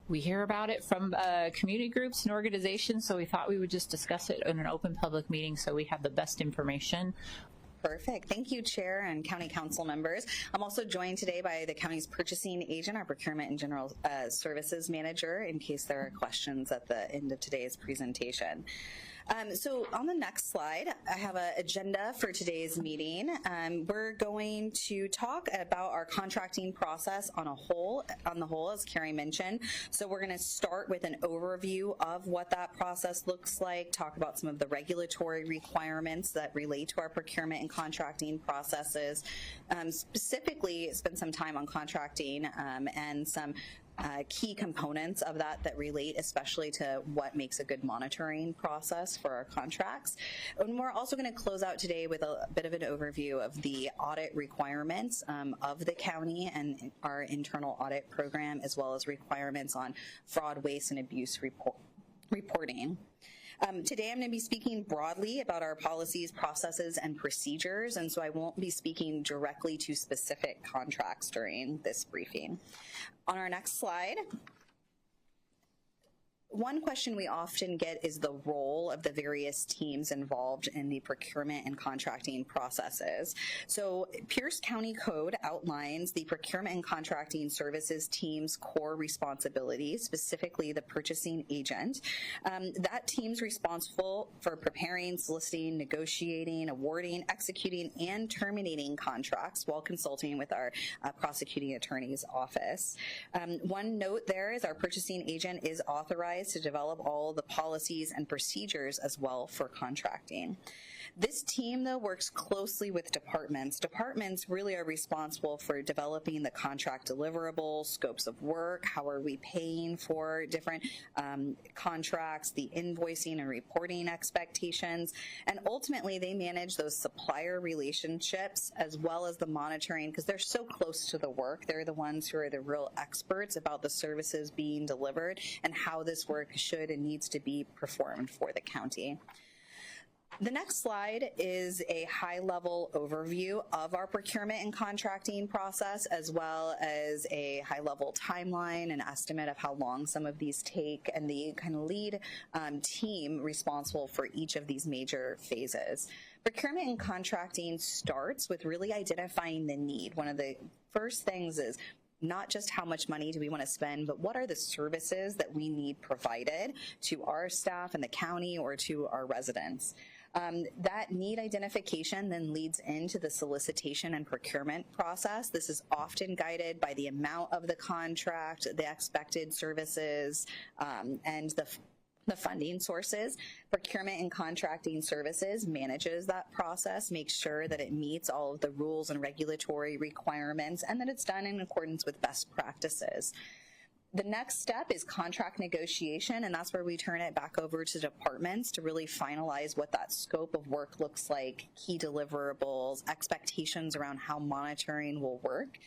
we hear about it from community groups and organizations, so we thought we would just discuss it in an open public meeting so we have the best information. Perfect. Thank you, Chair and County Council members. I'm also joined today by the county's purchasing agent, our procurement and general services manager, in case there are questions at the end of today's presentation. So on the next slide, I have an agenda for today's meeting. We're going to talk about our contracting process on the whole, as Carrie mentioned. So we're going to start with an overview of what that process looks like, talk about some of the regulatory requirements that relate to our procurement and contracting processes, specifically spend some time on contracting and some key components of that relate especially to what makes a good monitoring process for our contracts. And we're also going to close out today with a bit of an overview of the audit requirements of the county and our internal audit program, as well as requirements on fraud, waste, and abuse reporting. Today I'm going to be speaking broadly about our policies, processes, and procedures, and so I won't be speaking directly to specific contracts during this briefing. On our next slide, one question we often get is the role of the various teams involved in the procurement and contracting processes. So Pierce County Code outlines the procurement and contracting services team's core responsibilities, specifically the purchasing agent. That team's responsible for preparing, soliciting, negotiating, awarding, executing, and terminating contracts while consulting with our prosecuting attorney's office. One note there is our purchasing agent is authorized to develop all the policies and procedures as well for contracting. This team, though, works closely with departments. Departments really are responsible for developing the contract deliverables, scopes of work, how are we paying for different contracts, the invoicing and reporting expectations, and ultimately they manage those supplier relationships as well as the monitoring, because they're so close to the work. They're the ones who are the real experts about the services being delivered and how this work should and needs to be performed for the county. The next slide is a high-level overview of our procurement and contracting process, as well as a high-level timeline and estimate of how long some of these take, and the kind of lead team responsible for each of these major phases. Procurement and contracting starts with really identifying the need. One of the first things is not just how much money do we want to spend, but what are the services that we need provided to our staff in the county or to our residents. That need identification then leads into the solicitation and procurement process. This is often guided by the amount of the contract, the expected services, and the funding sources. Procurement and contracting services manages that process, makes sure that it meets all of the rules and regulatory requirements, and that it's done in accordance with best practices. The next step is contract negotiation, and that's where we turn it back over to departments to really finalize what that scope of work looks like, key deliverables, expectations around how monitoring will work.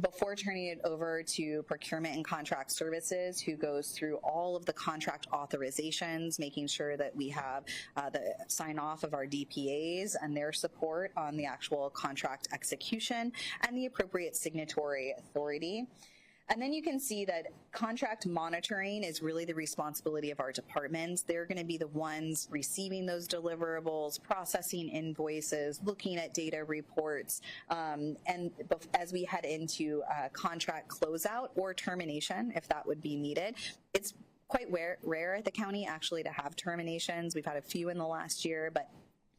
Before turning it over to procurement and contract services, who goes through all of the contract authorizations, making sure that we have the sign off of our DPAs and their support on the actual contract execution and the appropriate signatory authority. And then you can see that contract monitoring is really the responsibility of our departments. They're going to be the ones receiving those deliverables, processing invoices, looking at data reports, and as we head into contract closeout or termination, if that would be needed. It's quite rare at the county actually to have terminations. We've had a few in the last year, but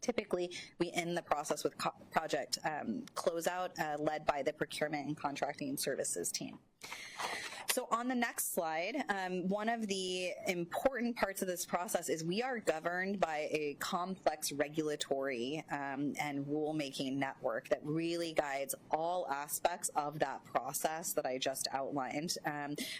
typically, we end the process with project closeout led by the procurement and contracting services team. So on the next slide, one of the important parts of this process is we are governed by a complex regulatory and rulemaking network that really guides all aspects of that process that I just outlined.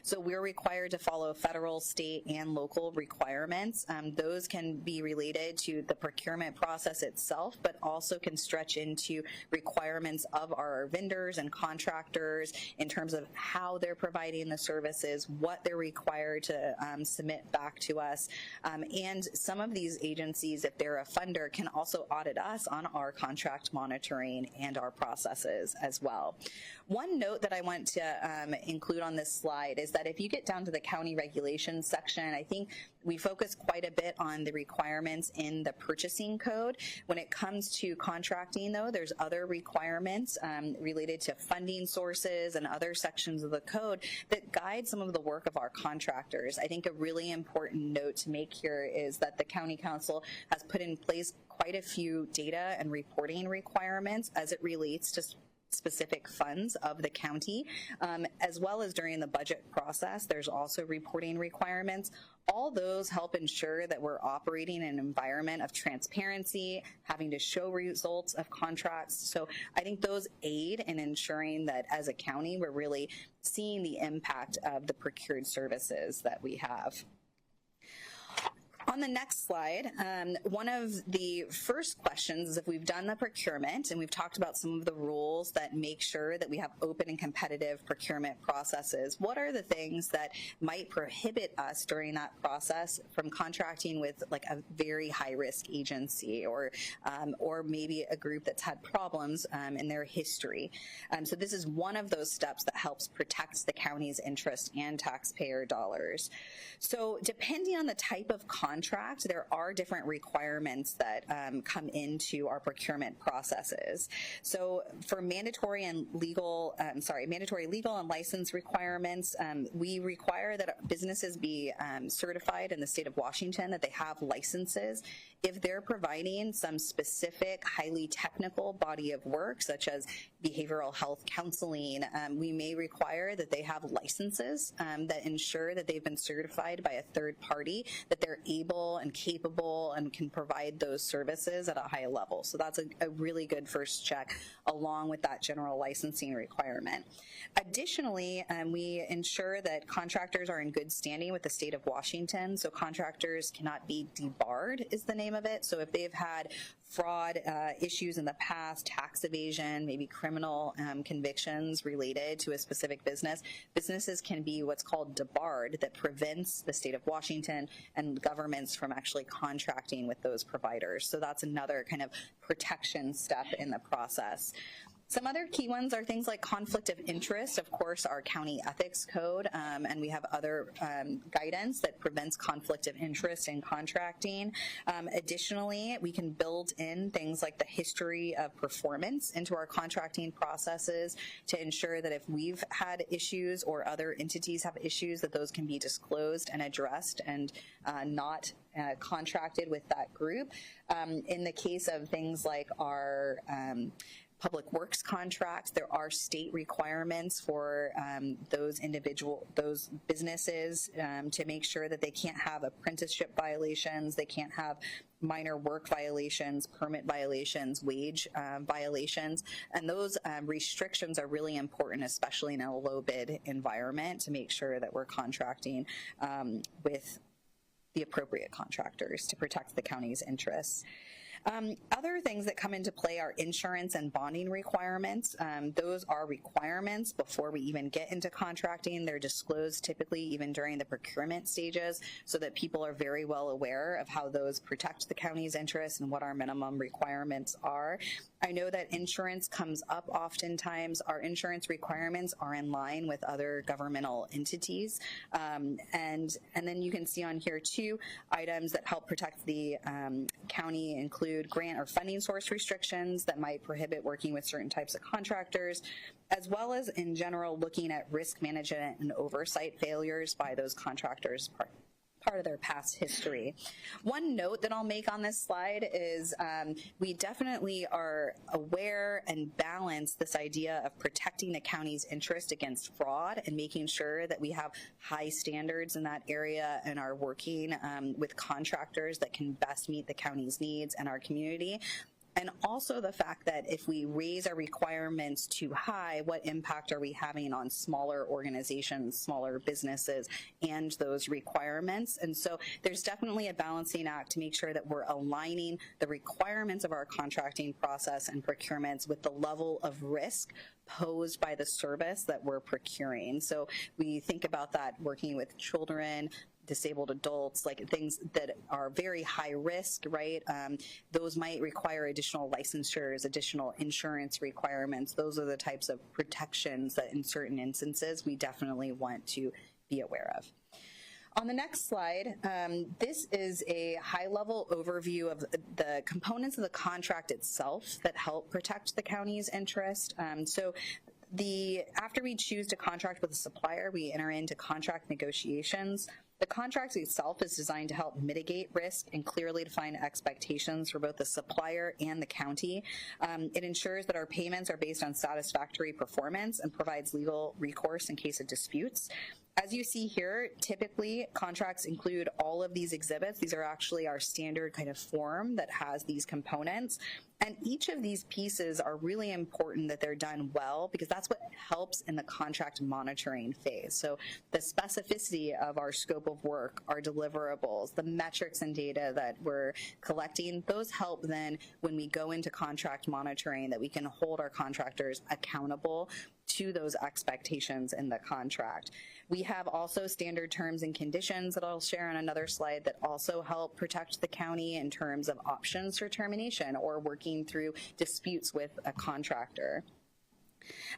So we're required to follow federal, state, and local requirements. Those can be related to the procurement process itself, but also can stretch into requirements of our vendors and contractors in terms of how they're providing the services, what they're required to submit back to us. And some of these agencies, if they're a funder, can also audit us on our contract monitoring and our processes as well. One note that I want to include on this slide is that if you get down to the county regulations section, I think we focus quite a bit on the requirements in the purchasing code. When it comes to contracting, though, there's other requirements related to funding sources and other sections of the code that guide some of the work of our contractors. I think a really important note to make here is that the County Council has put in place quite a few data and reporting requirements as it relates to specific funds of the county, as well as during the budget process. There's also reporting requirements. All those help ensure that we're operating in an environment of transparency, having to show results of contracts. So I think those aid in ensuring that as a county, we're really seeing the impact of the procured services that we have. On the next slide, one of the first questions is if we've done the procurement and we've talked about some of the rules that make sure that we have open and competitive procurement processes, what are the things that might prohibit us during that process from contracting with like a very high-risk agency or maybe a group that's had problems in their history? So this is one of those steps that helps protect the county's interest and taxpayer dollars. So depending on the type of contract, there are different requirements that come into our procurement processes. So for mandatory legal and license requirements, we require that businesses be certified in the state of Washington that they have licenses. If they're providing some specific, highly technical body of work, such as behavioral health counseling, we may require that they have licenses that ensure that they've been certified by a third party, that they're able and capable and can provide those services at a high level. So that's a really good first check along with that general licensing requirement. Additionally, we ensure that contractors are in good standing with the state of Washington. So contractors cannot be debarred is the name of it. So if they've had fraud issues in the past, tax evasion, maybe criminal convictions related to a specific business, businesses can be what's called debarred, that prevents the state of Washington and governments from actually contracting with those providers. So that's another kind of protection step in the process. Some other key ones are things like conflict of interest, of course, our county ethics code, and we have other guidance that prevents conflict of interest in contracting. Additionally, we can build in things like the history of performance into our contracting processes to ensure that if we've had issues or other entities have issues, that those can be disclosed and addressed and not contracted with that group. In the case of things like our public works contracts, there are state requirements for those businesses to make sure that they can't have apprenticeship violations, they can't have minor work violations, permit violations, wage violations, and those restrictions are really important, especially in a low bid environment, to make sure that we're contracting with the appropriate contractors to protect the county's interests. Other things that come into play are insurance and bonding requirements. Those are requirements before we even get into contracting. They're disclosed typically even during the procurement stages so that people are very well aware of how those protect the county's interests and what our minimum requirements are. I know that insurance comes up oftentimes. Our insurance requirements are in line with other governmental entities. And then you can see on here too items that help protect the county include grant or funding source restrictions that might prohibit working with certain types of contractors, as well as in general looking at risk management and oversight failures by those contractors, part of their past history. One note that I'll make on this slide is we definitely are aware and balance this idea of protecting the county's interest against fraud and making sure that we have high standards in that area and are working with contractors that can best meet the county's needs and our community. And also the fact that if we raise our requirements too high, what impact are we having on smaller organizations, smaller businesses, and those requirements? And so there's definitely a balancing act to make sure that we're aligning the requirements of our contracting process and procurements with the level of risk posed by the service that we're procuring. So we think about that working with children, disabled adults, like things that are very high risk, right? Those might require additional licensures, additional insurance requirements. Those are the types of protections that in certain instances we definitely want to be aware of. On the next slide, this is a high-level overview of the components of the contract itself that help protect the county's interest. After we choose to contract with a supplier, we enter into contract negotiations. The contract itself is designed to help mitigate risk and clearly define expectations for both the supplier and the county. It ensures that our payments are based on satisfactory performance and provides legal recourse in case of disputes. As you see here, typically contracts include all of these exhibits. These are actually our standard kind of form that has these components. And each of these pieces are really important that they're done well, because that's what helps in the contract monitoring phase. So the specificity of our scope of work, our deliverables, the metrics and data that we're collecting, those help then when we go into contract monitoring, that we can hold our contractors accountable to those expectations in the contract. We have also standard terms and conditions that I'll share on another slide that also help protect the county in terms of options for termination or working through disputes with a contractor.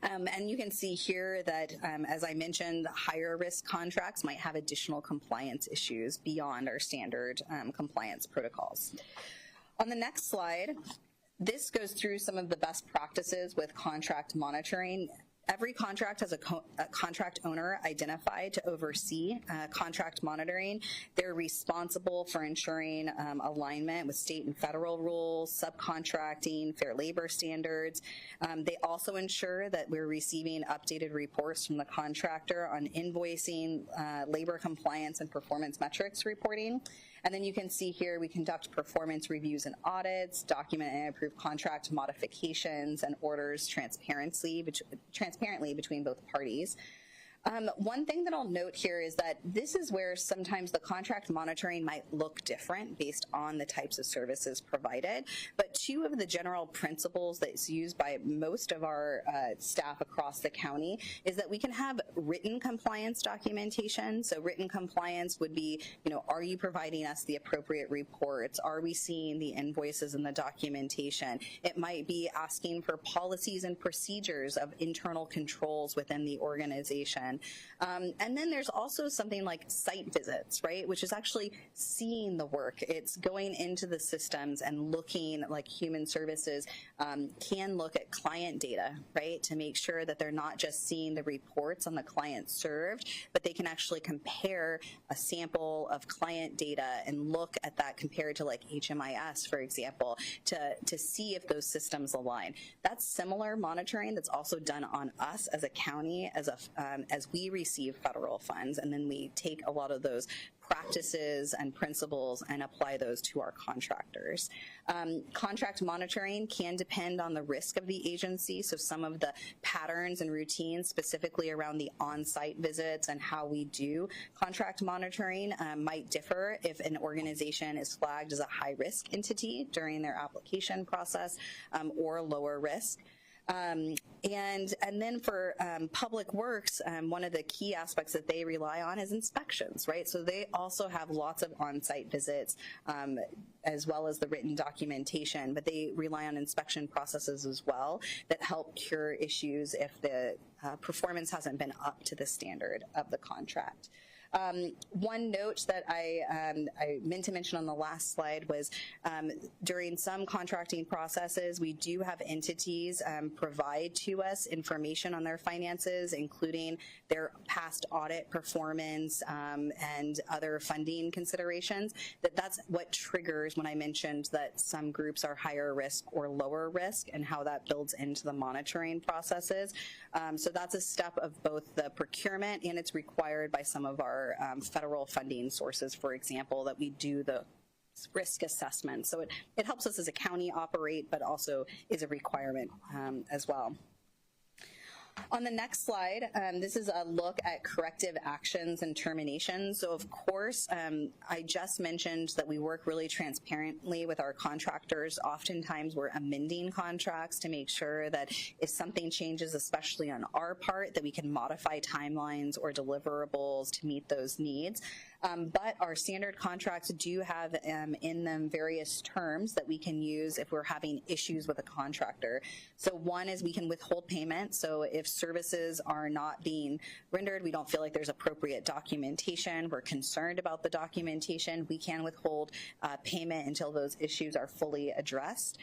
And you can see here that, as I mentioned, higher risk contracts might have additional compliance issues beyond our standard compliance protocols. On the next slide, this goes through some of the best practices with contract monitoring. Every contract has a contract owner identified to oversee contract monitoring. They're responsible for ensuring alignment with state and federal rules, subcontracting, fair labor standards. They also ensure that we're receiving updated reports from the contractor on invoicing, labor compliance, and performance metrics reporting. And then you can see here we conduct performance reviews and audits, document and approve contract modifications and orders transparently between both parties. One thing that I'll note here is that this is where sometimes the contract monitoring might look different based on the types of services provided, but two of the general principles that's used by most of our staff across the county is that we can have written compliance documentation. So written compliance would be, are you providing us the appropriate reports? Are we seeing the invoices and the documentation? It might be asking for policies and procedures of internal controls within the organization. And then there's also something like site visits, right, which is actually seeing the work. It's going into the systems and looking, like human services can look at client data, right, to make sure that they're not just seeing the reports on the client served, but they can actually compare a sample of client data and look at that compared to like HMIS, for example, to see if those systems align. That's similar monitoring that's also done on us as a county, as we receive federal funds, and then we take a lot of those practices and principles and apply those to our contractors. Contract monitoring can depend on the risk of the agency, so some of the patterns and routines specifically around the on-site visits and how we do contract monitoring might differ if an organization is flagged as a high-risk entity during their application process or lower risk. And then for public works, one of the key aspects that they rely on is inspections, right? So they also have lots of on-site visits as well as the written documentation, but they rely on inspection processes as well that help cure issues if the performance hasn't been up to the standard of the contract. One note that I meant to mention on the last slide was during some contracting processes, we do have entities provide to us information on their finances, including their past audit performance and other funding considerations. That's what triggers when I mentioned that some groups are higher risk or lower risk and how that builds into the monitoring processes. So that's a step of both the procurement, and it's required by some of our federal funding sources, for example, that we do the risk assessment. So it helps us as a county operate, but also is a requirement as well. On the next slide, this is a look at corrective actions and terminations. So of course, I just mentioned that we work really transparently with our contractors. Oftentimes we're amending contracts to make sure that if something changes, especially on our part, that we can modify timelines or deliverables to meet those needs. But our standard contracts do have in them various terms that we can use if we're having issues with a contractor. So one is we can withhold payment. So if services are not being rendered, we don't feel like there's appropriate documentation, we're concerned about the documentation, we can withhold payment until those issues are fully addressed.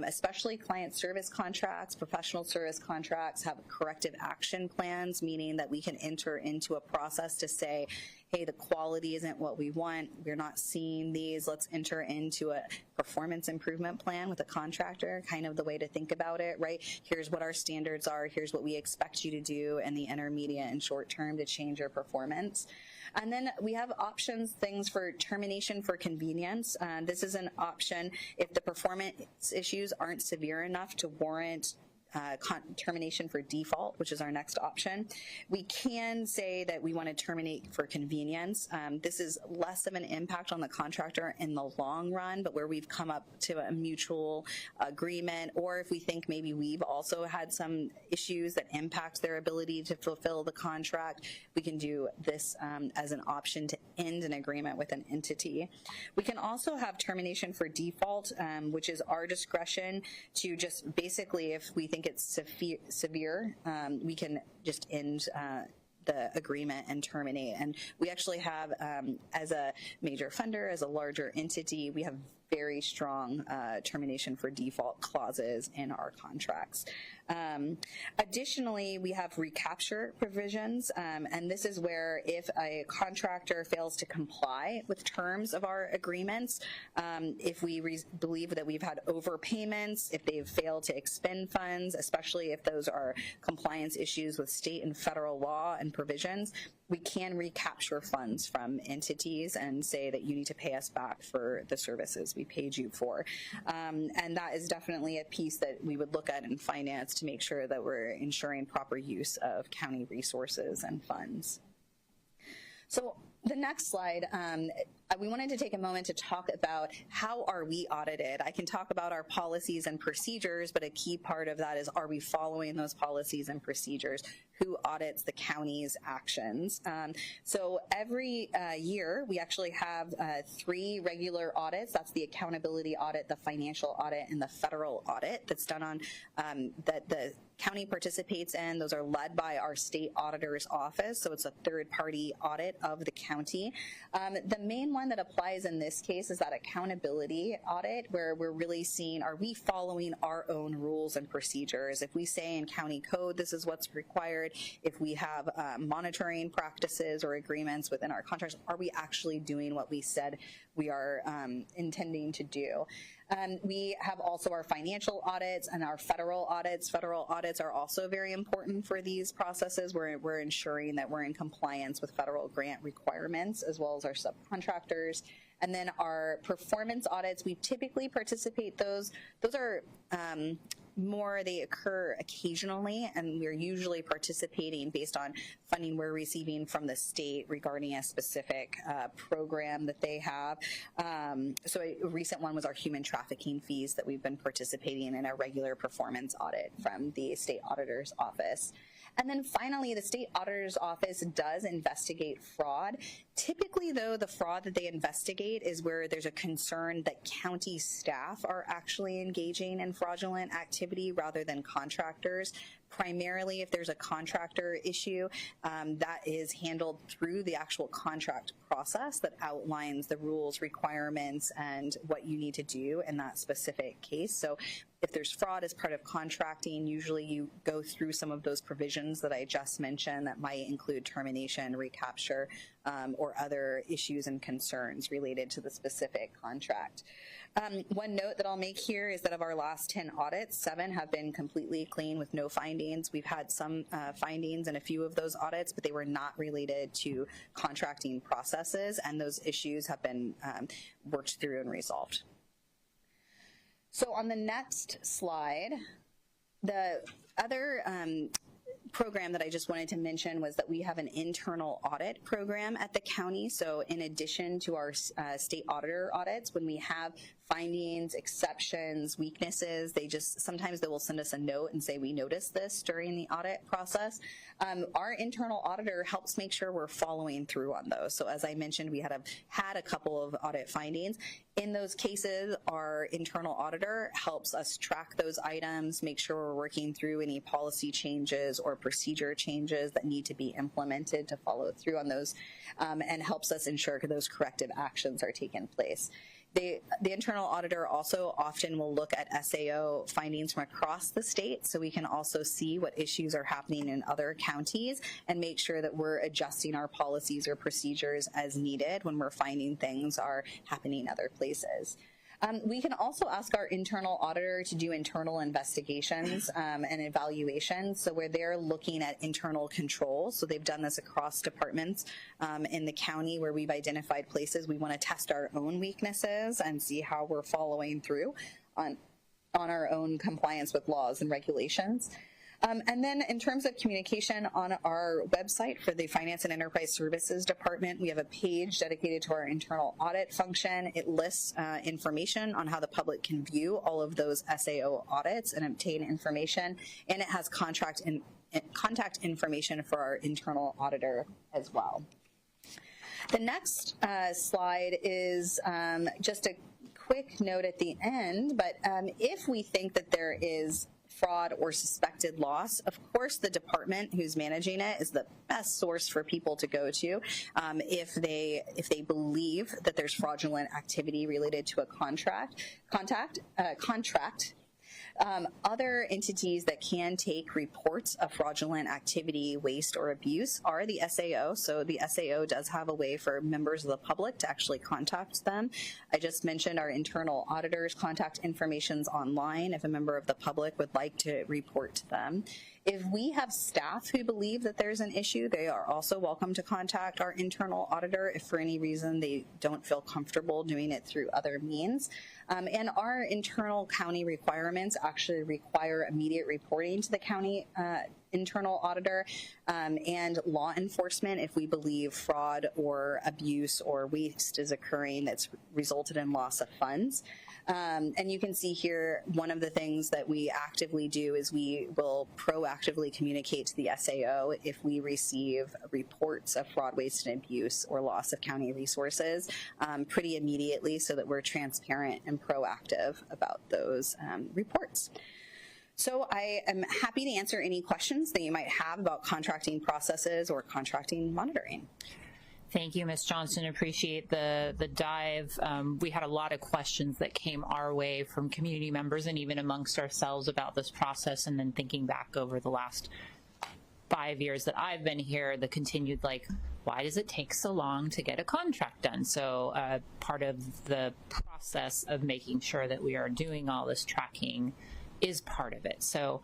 Especially client service contracts, professional service contracts have corrective action plans, meaning that we can enter into a process to say, hey, the quality isn't what we want, we're not seeing these, let's enter into a performance improvement plan with a contractor, kind of the way to think about it, right? Here's what our standards are, here's what we expect you to do in the intermediate and short term to change your performance. And then we have options, things for termination for convenience. This is an option if the performance issues aren't severe enough to warrant termination for default, which is our next option. We can say that we want to terminate for convenience. This is less of an impact on the contractor in the long run, but where we've come up to a mutual agreement, or if we think maybe we've also had some issues that impact their ability to fulfill the contract, we can do this as an option to end an agreement with an entity. We can also have termination for default, which is our discretion to just basically, if we think it's severe, we can just end the agreement and terminate. And we actually have, as a major funder, as a larger entity, we have very strong termination for default clauses in our contracts. Additionally, we have recapture provisions, and this is where if a contractor fails to comply with terms of our agreements, if we believe that we've had overpayments, if they've failed to expend funds, especially if those are compliance issues with state and federal law and provisions, we can recapture funds from entities and say that you need to pay us back for the services we paid you for. And that is definitely a piece that we would look at in finance to make sure that we're ensuring proper use of county resources and funds. So the next slide, we wanted to take a moment to talk about how are we audited. I can talk about our policies and procedures, but a key part of that is, are we following those policies and procedures? Who audits the county's actions? So every year, we actually have 3 regular audits. That's the accountability audit, the financial audit, and the federal audit that's done on, that the county participates in. Those are led by our state auditor's office, so it's a third-party audit of the county. The main one that applies in this case is that accountability audit, where we're really seeing, are we following our own rules and procedures? If we say in county code, this is what's required, if we have monitoring practices or agreements within our contracts, are we actually doing what we said we are intending to do? We have also our financial audits and our federal audits. Federal audits are also very important for these processes. We're ensuring that we're in compliance with federal grant requirements as well as our subcontractors. And then our performance audits, we typically participate those are more, they occur occasionally, and we're usually participating based on funding we're receiving from the state regarding a specific program that they have. So a recent one was our human trafficking fees that we've been participating in a regular performance audit from the state auditor's office. And then finally, the state auditor's office does investigate fraud. Typically, though, the fraud that they investigate is where there's a concern that county staff are actually engaging in fraudulent activity rather than contractors. Primarily, if there's a contractor issue, that is handled through the actual contract process that outlines the rules, requirements, and what you need to do in that specific case. So if there's fraud as part of contracting, usually you go through some of those provisions that I just mentioned that might include termination, recapture, or other issues and concerns related to the specific contract. One note that I'll make here is that of our last 10 audits, 7 have been completely clean with no findings. We've had some findings in a few of those audits, but they were not related to contracting processes, and those issues have been worked through and resolved. So on the next slide, the other program that I just wanted to mention was that we have an internal audit program at the county. So in addition to our state auditor audits, when we have findings, exceptions, weaknesses, sometimes they will send us a note and say, we noticed this during the audit process. Our internal auditor helps make sure we're following through on those. So as I mentioned, we had a couple of audit findings. In those cases, our internal auditor helps us track those items, make sure we're working through any policy changes or procedure changes that need to be implemented to follow through on those, and helps us ensure those corrective actions are taking place. The internal auditor also often will look at SAO findings from across the state, so we can also see what issues are happening in other counties and make sure that we're adjusting our policies or procedures as needed when we're finding things are happening other places. We can also ask our internal auditor to do internal investigations and evaluations. So where they're looking at internal controls, so they've done this across departments in the county where we've identified places we want to test our own weaknesses and see how we're following through on our own compliance with laws and regulations. And then in terms of communication, on our website for the Finance and Enterprise Services Department, we have a page dedicated to our internal audit function. It lists information on how the public can view all of those SAO audits and obtain information, and it has contact information for our internal auditor as well. The next slide is just a quick note at the end, but if we think that there is fraud or suspected loss, of course the department who's managing it is the best source for people to go to if they believe that there's fraudulent activity related to a contract. Other entities that can take reports of fraudulent activity, waste, or abuse are the SAO. So the SAO does have a way for members of the public to actually contact them. I just mentioned our internal auditors' contact information's online if a member of the public would like to report to them. If we have staff who believe that there's an issue, they are also welcome to contact our internal auditor if for any reason they don't feel comfortable doing it through other means. And our internal county requirements actually require immediate reporting to the county internal auditor and law enforcement if we believe fraud or abuse or waste is occurring that's resulted in loss of funds. And you can see here, one of the things that we actively do is we will proactively communicate to the SAO if we receive reports of fraud, waste, and abuse or loss of county resources pretty immediately so that we're transparent and proactive about those reports. So I am happy to answer any questions that you might have about contracting processes or contracting monitoring. Thank you, Ms. Johnson. Appreciate the dive. We had a lot of questions that came our way from community members and even amongst ourselves about this process, and then thinking back over the last 5 years that I've been here, the continued why does it take so long to get a contract done? So part of the process of making sure that we are doing all this tracking is part of it. So